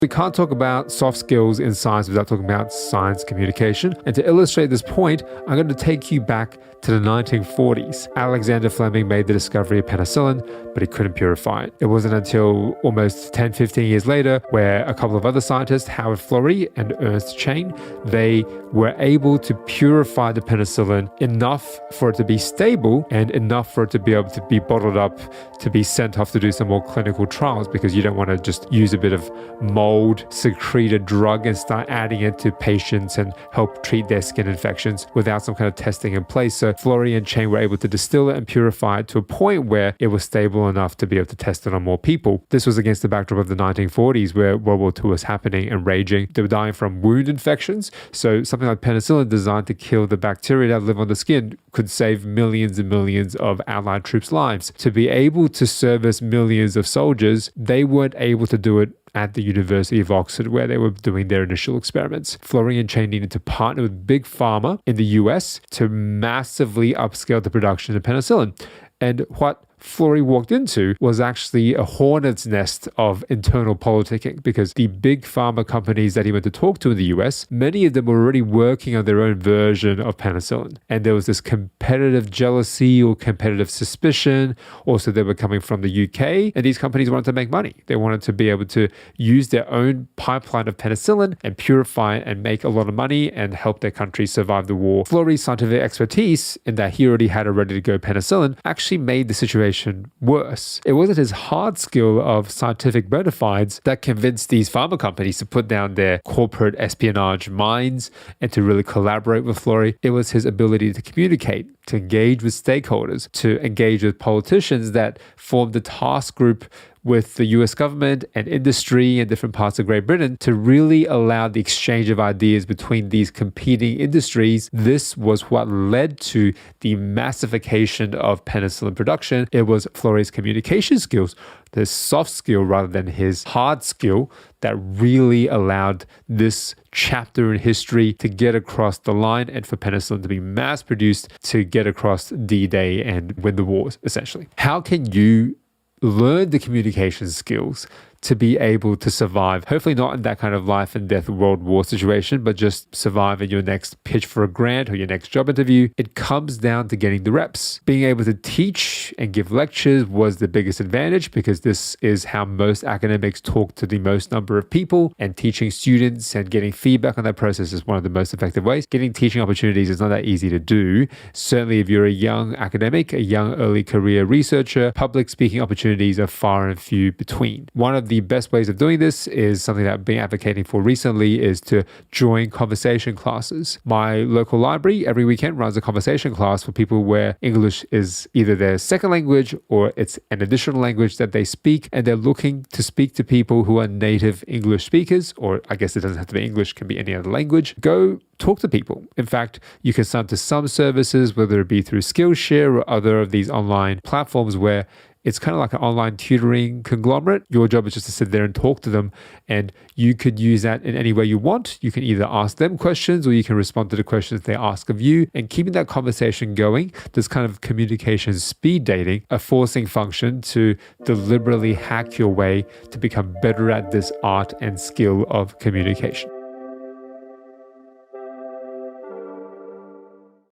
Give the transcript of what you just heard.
We can't talk about soft skills in science without talking about science communication. And to illustrate this point, I'm going to take you back to the 1940s. Alexander Fleming made the discovery of penicillin, but he couldn't purify it. It wasn't until almost 10, 15 years later where a couple of other scientists, Howard Florey and Ernst Chain, they were able to purify the penicillin enough for it to be stable and enough for it to be able to be bottled up to be sent off to do some more clinical trials, because you don't want to just use a bit of mold secreted drug and start adding it to patients and help treat their skin infections without some kind of testing in place. So Florey and Chain were able to distill it and purify it to a point where it was stable enough to be able to test it on more people. This was against the backdrop of the 1940s where World War II was happening and raging. They were dying from wound infections. So something like penicillin, designed to kill the bacteria that live on the skin, could save millions and millions of Allied troops' lives. To be able to service millions of soldiers, they weren't able to do it at the University of Oxford, where they were doing their initial experiments. Florey and Chain needed to partner with Big Pharma in the US to massively upscale the production of penicillin. And what Florey walked into was actually a hornet's nest of internal politicking, because the big pharma companies that he went to talk to in the US, many of them were already working on their own version of penicillin. And there was this competitive jealousy or competitive suspicion. Also, they were coming from the UK, and these companies wanted to make money. They wanted to be able to use their own pipeline of penicillin and purify it and make a lot of money and help their country survive the war. Florey's scientific expertise, in that he already had a ready-to-go penicillin, actually made the situation worse. It wasn't his hard skill of scientific bona fides that convinced these pharma companies to put down their corporate espionage minds and to really collaborate with Florey. It was his ability to communicate, to engage with stakeholders, to engage with politicians that formed a task group with the US government and industry and different parts of Great Britain to really allow the exchange of ideas between these competing industries. This was what led to the massification of penicillin production. It was Florey's communication skills, the soft skill rather than his hard skill, that really allowed this chapter in history to get across the line and for penicillin to be mass produced to get across D-Day and win the wars, essentially. How can you learn the communication skills to be able to survive, hopefully not in that kind of life and death World War situation, but just survive in your next pitch for a grant or your next job interview? It comes down to getting the reps. Being able to teach and give lectures was the biggest advantage, because this is how most academics talk to the most number of people, and teaching students and getting feedback on that process is one of the most effective ways. Getting teaching opportunities is not that easy to do. Certainly if you're a young academic, a young early career researcher, public speaking opportunities are far and few between. One of the best ways of doing this is something that I've been advocating for recently, is to join conversation classes. My local library every weekend runs a conversation class for people where English is either their second language or it's an additional language that they speak, and they're looking to speak to people who are native English speakers, or I guess it doesn't have to be English, it can be any other language. Go talk to people. In fact, you can sign up to some services, whether it be through Skillshare or other of these online platforms where it's kind of like an online tutoring conglomerate. Your job is just to sit there and talk to them, and you could use that in any way you want. You can either ask them questions or you can respond to the questions they ask of you, and keeping that conversation going, this kind of communication speed dating, a forcing function to deliberately hack your way to become better at this art and skill of communication.